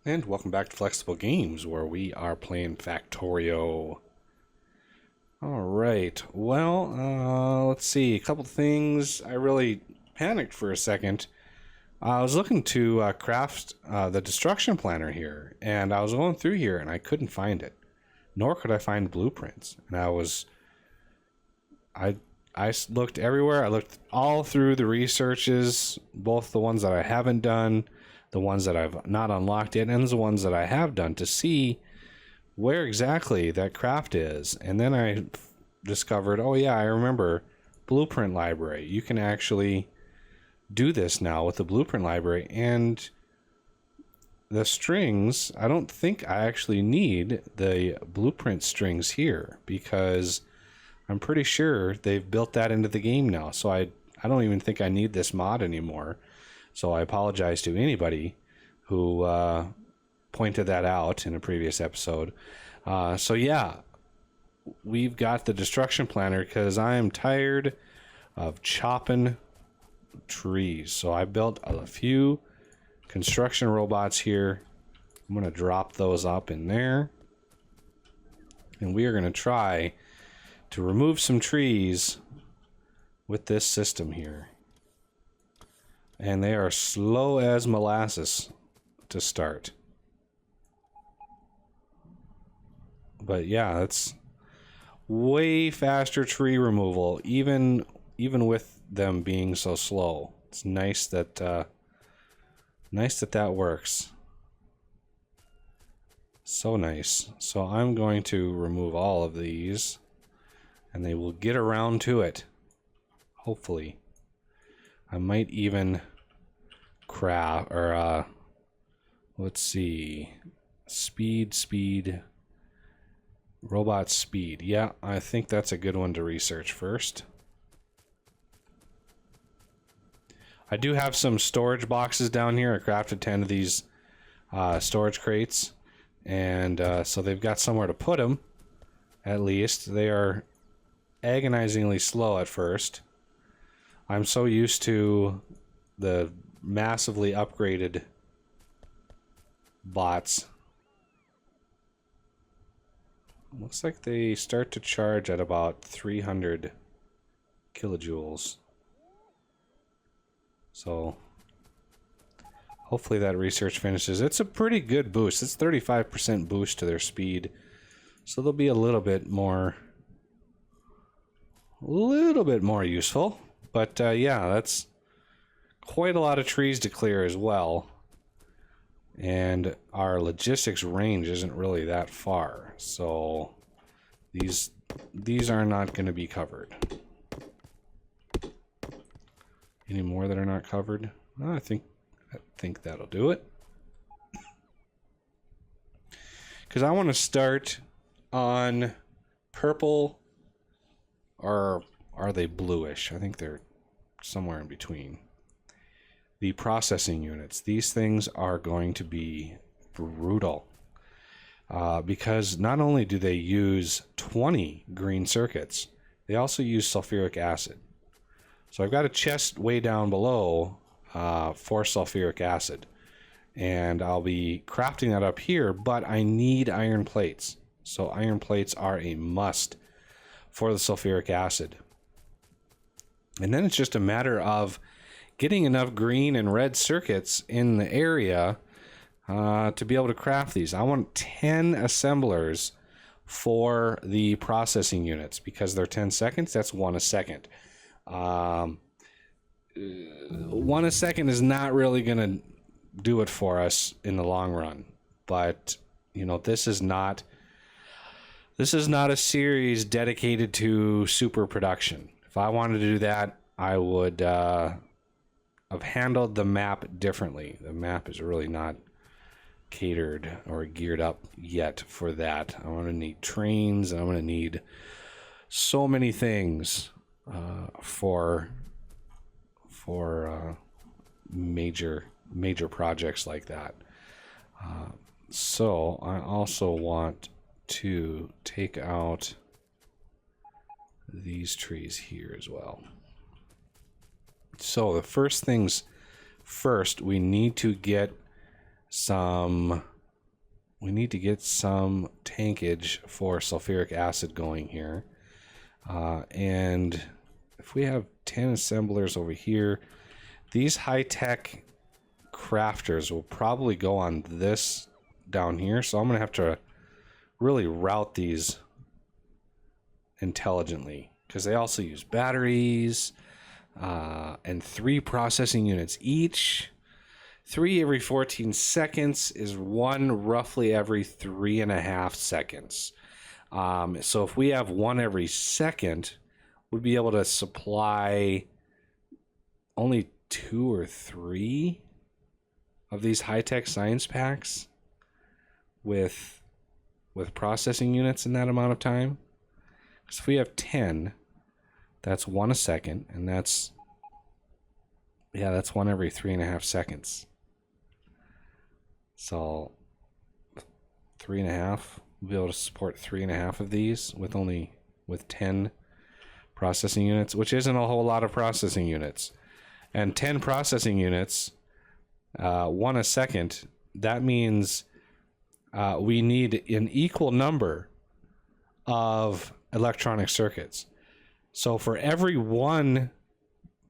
And welcome back to Flexible Games, where we are playing Factorio. Alright, well, let's see. A couple things. I really panicked for a second. I was looking to craft the destruction planner here, and I was going through here, and I couldn't find it. Nor could I find blueprints. And I looked everywhere. I looked all through the researches, both the ones that I haven't done, the ones that I've not unlocked yet, and the ones that I have done to see where exactly that craft is. And then I discovered, oh yeah, I remember Blueprint Library. You can actually do this now with the Blueprint Library. And the strings, I don't think I actually need the blueprint strings here, because I'm pretty sure they've built that into the game now. So I don't even think I need this mod anymore. So I apologize to anybody who pointed that out in a previous episode. So yeah, we've got the destruction planner because I am tired of chopping trees. So I built a few construction robots here. I'm going to drop those up in there. And we are going to try to remove some trees with this system here. And they are slow as molasses to start. But yeah, that's way faster tree removal, even with them being so slow. It's nice that that works. So nice. So I'm going to remove all of these, and they will get around to it. Hopefully. I might even craft, or let's see, speed, robot speed. Yeah, I think that's a good one to research first. I do have some storage boxes down here. I crafted 10 of these storage crates, and so they've got somewhere to put them. At least they are agonizingly slow at first. I'm so used to the massively upgraded bots. Looks like they start to charge at about 300 kilojoules. So hopefully that research finishes. It's a pretty good boost. It's 35% boost to their speed. So they'll be a little bit more useful. But yeah, that's quite a lot of trees to clear as well. And our logistics range isn't really that far. So these are not going to be covered. Any more that are not covered? I think that'll do it. Because I want to start on purple, or are they bluish? I think they're somewhere in between. The processing units. These things are going to be brutal. Because not only do they use 20 green circuits, they also use sulfuric acid. So I've got a chest way down below for sulfuric acid. And I'll be crafting that up here, but I need iron plates. So iron plates are a must for the sulfuric acid. And then it's just a matter of getting enough green and red circuits in the area to be able to craft these. I want 10 assemblers for the processing units because they're 10 seconds. That's 1 a second. 1 a second is not really going to do it for us in the long run. But, you know, this is not a series dedicated to super production. If I wanted to do that, I would have handled the map differently. The map is really not catered or geared up yet for that. I'm going to need trains, and I'm going to need so many things for major projects like that. So I also want to take out these trees here as well. So the first things first, we need to get some we need to get some tankage for sulfuric acid going here. And if we have 10 assemblers over here, these high-tech crafters will probably go on this down here. So I'm going to have to really route these intelligently, because they also use batteries and 3 processing units each. 3 every 14 seconds is 1 roughly every 3.5 seconds. So if we have 1 every second, we'd be able to supply only 2 or 3 of these high-tech science packs with processing units in that amount of time. So if we have 10, that's 1 a second, and that's 1 every 3.5 seconds. So 3.5, we'll be able to support 3.5 of these with 10 processing units, which isn't a whole lot of processing units. And 10 processing units, 1 a second, that means we need an equal number of electronic circuits. So for every 1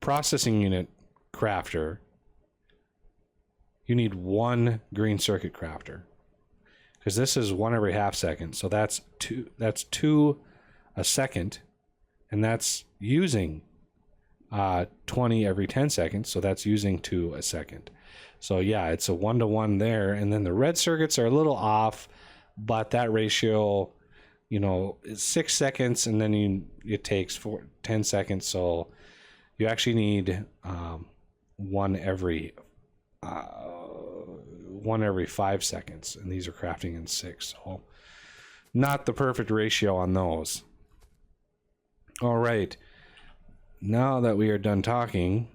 processing unit crafter, you need 1 green circuit crafter, because this is 1 every half second. So that's 2 a second, and that's using 20 every 10 seconds. So that's using 2 a second. So yeah, it's a 1-to-1 there. And then the red circuits are a little off, but that ratio, is 6 seconds, and then it takes 10 seconds. So you actually need 1 every 5 seconds, and these are crafting in 6. So not the perfect ratio on those. All right, now that we are done talking,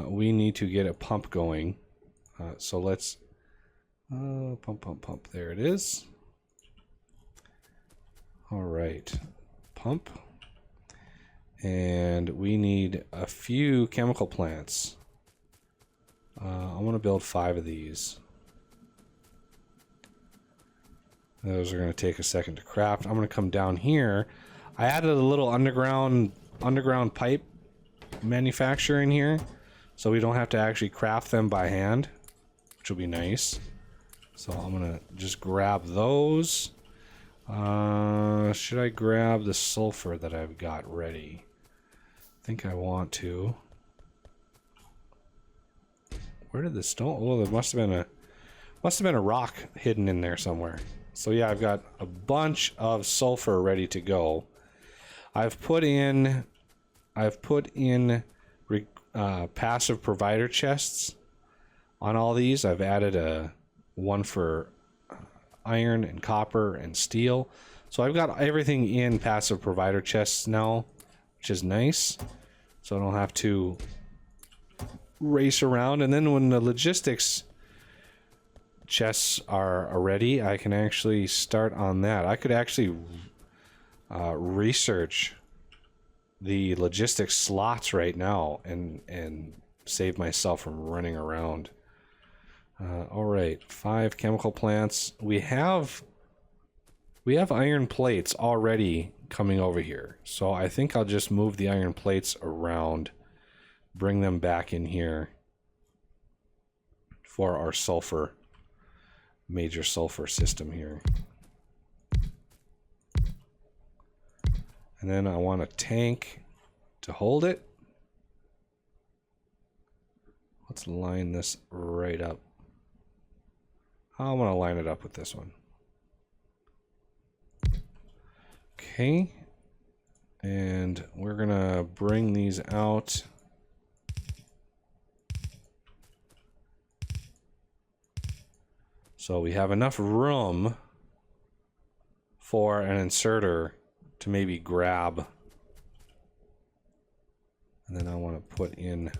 we need to get a pump going. So let's pump. There it is. All right, pump. And we need a few chemical plants. I want to build 5 of these. Those are going to take a second to craft. I'm going to come down here. I added a little underground pipe manufacturer in here, so we don't have to actually craft them by hand, which will be nice. So I'm going to just grab those. Should I grab the sulfur that I've got ready? I think I want to. Where did the stone? Oh, there must have been a rock hidden in there somewhere. So yeah, I've got a bunch of sulfur ready to go. I've put in passive provider chests on all these. I've added one for iron and copper and steel. So I've got everything in passive provider chests now, which is nice. So I don't have to race around. And then when the logistics chests are ready, I can actually start on that. I could actually research the logistics slots right now and save myself from running around. All right, 5 chemical plants. We have iron plates already coming over here, so I think I'll just move the iron plates around, bring them back in here for our major sulfur system here. And then I want a tank to hold it. Let's line this right up. I want to line it up with this one. Okay. And we're going to bring these out. So we have enough room for an inserter to maybe grab. And then I want to put in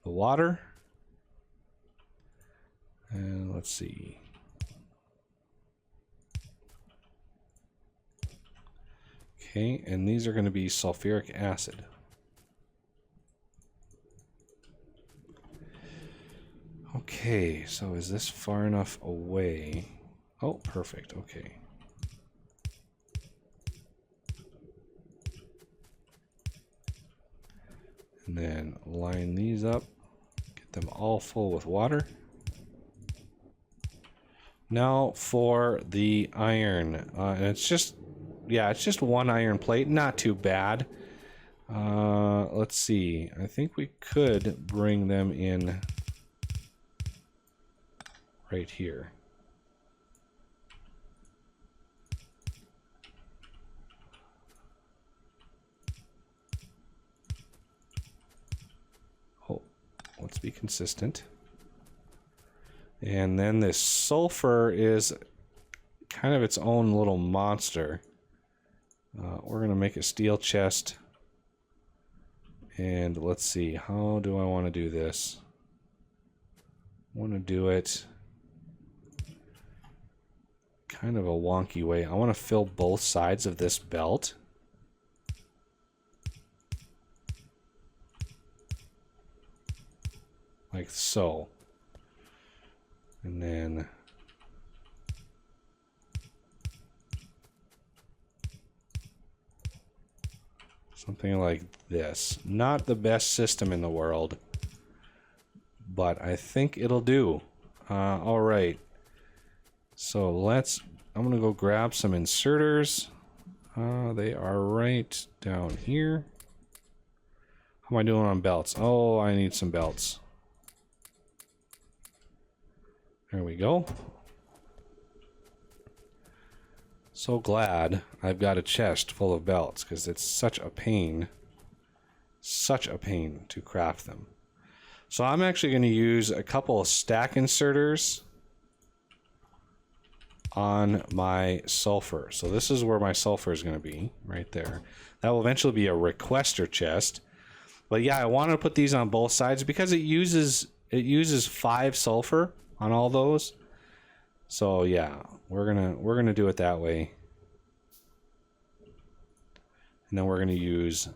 the water. And let's see. Okay, and these are going to be sulfuric acid. Okay. Okay, so is this far enough away? Oh, perfect. Okay. And then line these up, get them all full with water. Now for the iron. And it's just, yeah, it's just one iron plate. Not too bad. Let's see. I think we could bring them in right here. Oh, let's be consistent. And then this sulfur is kind of its own little monster. We're going to make a steel chest. And let's see, how do I want to do this? I want to do it kind of a wonky way. I want to fill both sides of this belt. Like so. And then something like this. Not the best system in the world, but I think it'll do. All right. So I'm going to go grab some inserters. They are right down here. How am I doing on belts? Oh, I need some belts. There we go. So glad I've got a chest full of belts, because it's such a pain to craft them. So I'm actually going to use a couple of stack inserters on my sulfur. So this is where my sulfur is going to be, right there. That will eventually be a requester chest. But yeah, I want to put these on both sides because it uses 5 sulfur on all those. So yeah, we're gonna do it that way. And then we're gonna use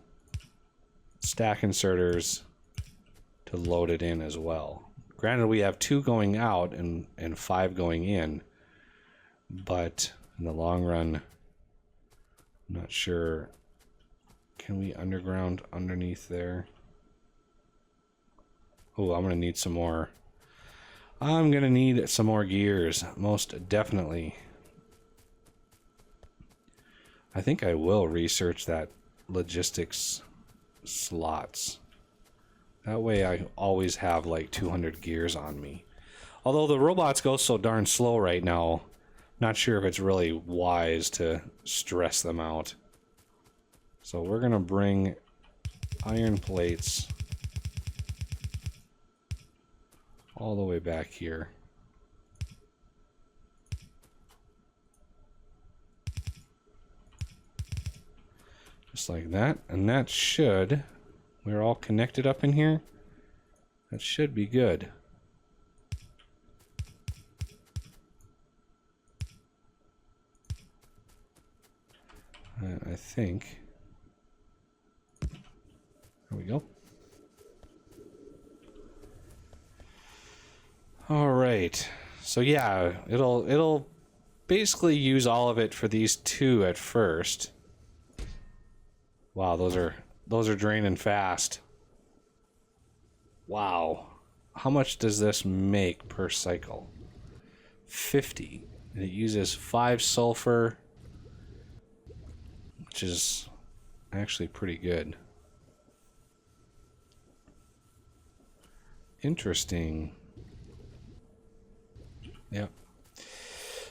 stack inserters to load it in as well. Granted, we have 2 going out and 5 going in, but in the long run, I'm not sure. Can we underground underneath there? Oh, I'm gonna need some more. I'm gonna need some more gears, most definitely. I think I will research that logistics slots. That way I always have like 200 gears on me. Although the robots go so darn slow right now, not sure if it's really wise to stress them out. So we're gonna bring iron plates all the way back here. Just like that. And that should, we're all connected up in here. That should be good. And I think, there we go. All right. So yeah, it'll basically use all of it for these 2 at first. Wow, those are draining fast. Wow. How much does this make per cycle? 50. And it uses 5 sulfur, which is actually pretty good. Interesting. Yep.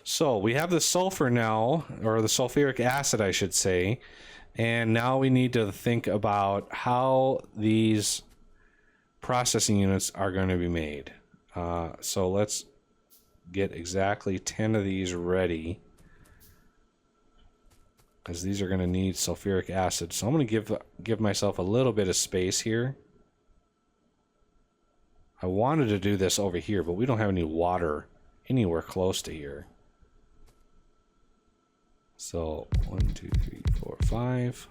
So we have the sulfur now, or the sulfuric acid, I should say, and now we need to think about how these processing units are going to be made. So let's get exactly 10 of these ready, because these are going to need sulfuric acid. So I'm going to give myself a little bit of space here. I wanted to do this over here, but we don't have any water anywhere close to here. So 1, 2, 3, 4, 5.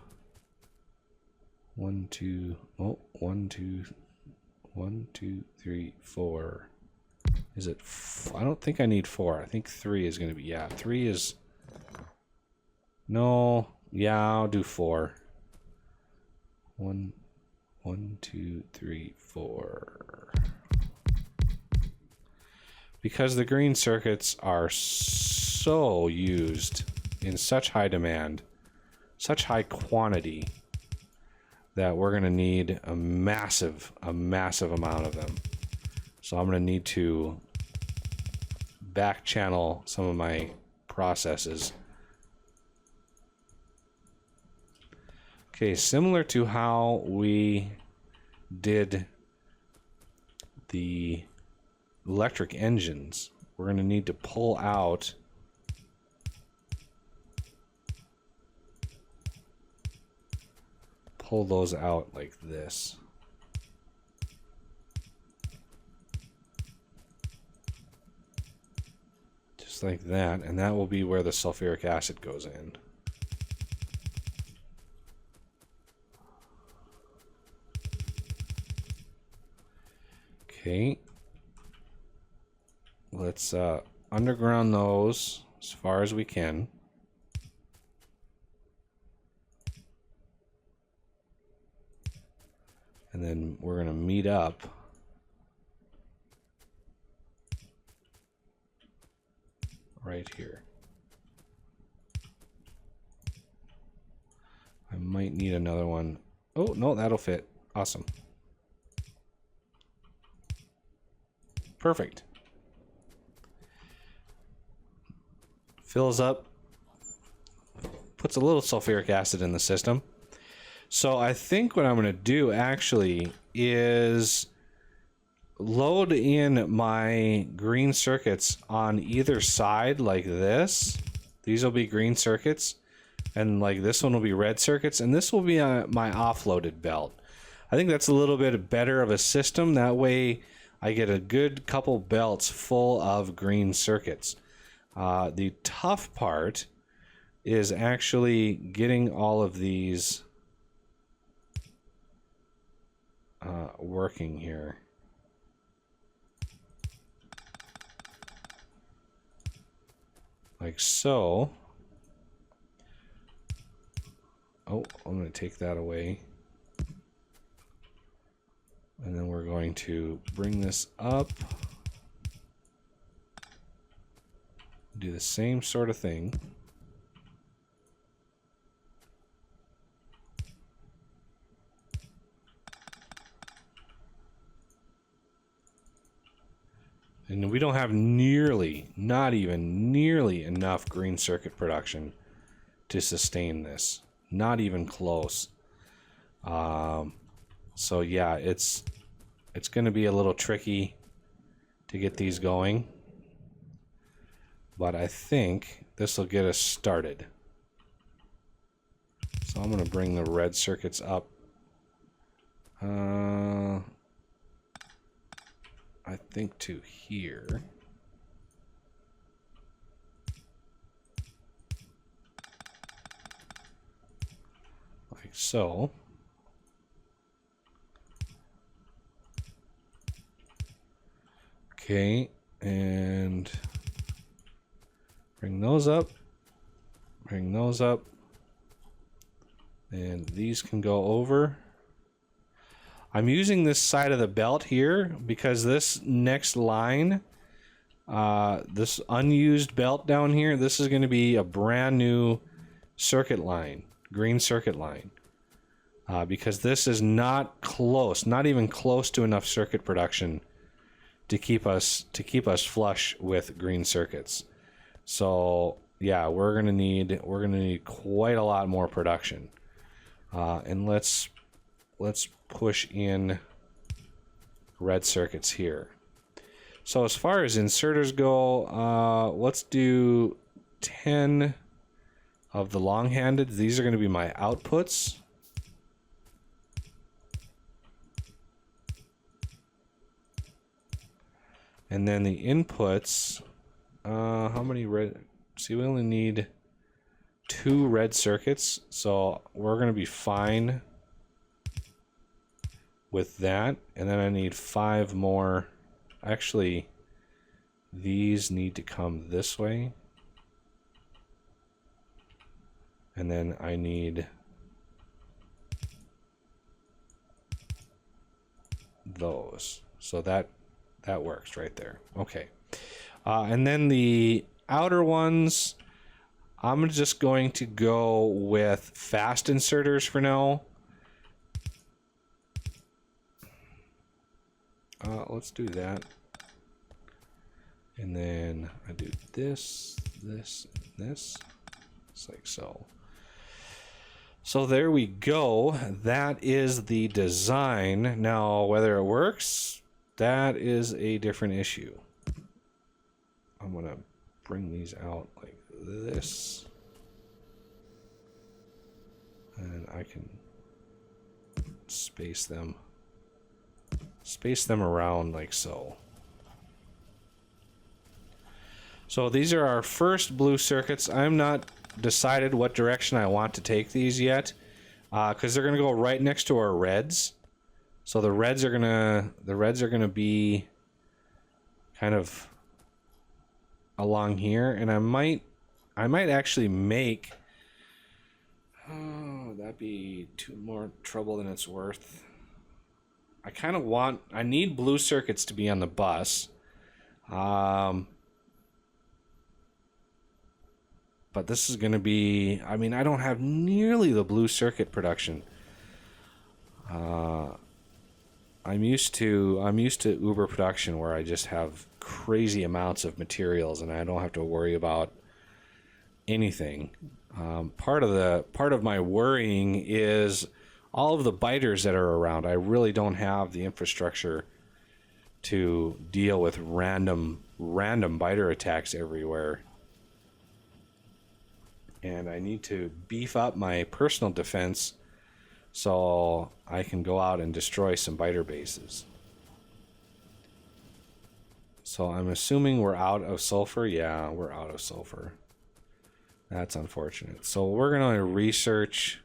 1, 2, oh, 1, 2, 1, 2, 3, 4, Is it? I don't think I need 4. I think 3 is going to be, yeah, 3 is, no, yeah, I'll do 4. 1, 1, 2, 3, 4. Because the green circuits are so used in such high demand, such high quantity, that we're going to need a massive amount of them. So I'm going to need to back channel some of my processes. Okay, similar to how we did the electric engines, we're going to need to pull those out like this. Just like that, and that will be where the sulfuric acid goes in. Okay. Let's underground those as far as we can. And then we're going to meet up right here. I might need another one. Oh, no, that'll fit. Awesome. Perfect. Fills up, puts a little sulfuric acid in the system. So I think what I'm going to do actually is load in my green circuits on either side like this. These will be green circuits, and like this one will be red circuits, and this will be my offloaded belt. I think that's a little bit better of a system. That way I get a good couple belts full of green circuits. The tough part is actually getting all of these working here. Like so. Oh, I'm going to take that away. And then we're going to bring this up. Do the same sort of thing. And we don't have not even nearly enough green circuit production to sustain this. Not even close. So yeah, it's going to be a little tricky to get these going. But I think this will get us started. So I'm going to bring the red circuits up. I think to here. Like so. Okay, and bring those up, and these can go over. I'm using this side of the belt here because this next line, this unused belt down here, this is going to be a brand new circuit line, green circuit line, because this is not even close to enough circuit production to keep us flush with green circuits. So yeah, we're gonna need quite a lot more production, and let's push in red circuits here. So as far as inserters go, let's do 10 of the long-handed. These are going to be my outputs. And then the inputs, how many red? See, we only need 2 red circuits, so we're going to be fine with that. And then I need 5 more. Actually, These need to come this way. And then I need those. So that works right there. Okay. And then the outer ones, I'm just going to go with fast inserters for now. Let's do that. And then I do this, this, this. It's like so. So there we go. That is the design. Now, whether it works, that is a different issue. I'm going to bring these out like this. And I can space them around like so. So these are our first blue circuits. I'm not decided what direction I want to take these yet, because they're going to go right next to our reds. So the reds are gonna be kind of along here, and I might actually make. Oh, that'd be too more trouble than it's worth. I need blue circuits to be on the bus. But this is going to be, I mean, I don't have nearly the blue circuit production. I'm used to Uber production, where I just have crazy amounts of materials and I don't have to worry about anything. Part of my worrying is all of the biters that are around. I really don't have the infrastructure to deal with random biter attacks everywhere. And I need to beef up my personal defense so I can go out and destroy some biter bases. So I'm assuming we're out of sulfur. Yeah, we're out of sulfur. That's unfortunate. So we're going to research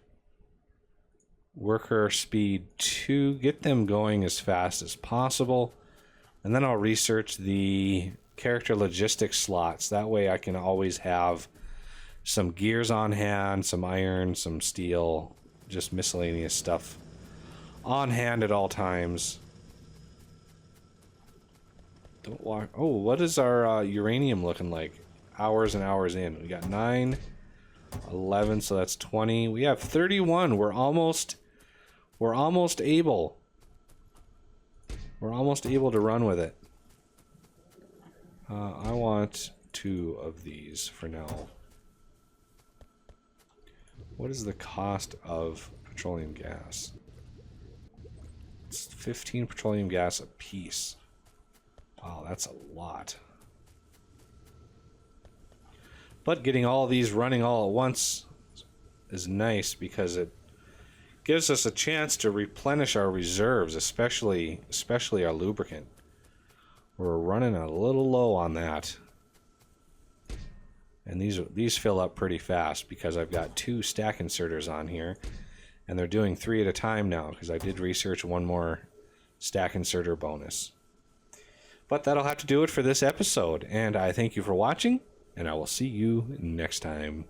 worker speed 2, get them going as fast as possible. And then I'll research the character logistics slots. That way I can always have some gears on hand, some iron, some steel, just miscellaneous stuff on hand at all times. Don't walk. Oh, what is our uranium looking like? Hours and hours in. We got 9, 11, so that's 20. We have 31. We're almost able. We're almost able to run with it. I want 2 of these for now. What is the cost of petroleum gas? It's 15 petroleum gas a piece. Wow, that's a lot. But getting all these running all at once is nice because it gives us a chance to replenish our reserves, especially our lubricant. We're running a little low on that. And these fill up pretty fast because I've got 2 stack inserters on here, and they're doing 3 at a time now because I did research one more stack inserter bonus. But that'll have to do it for this episode, and I thank you for watching, and I will see you next time.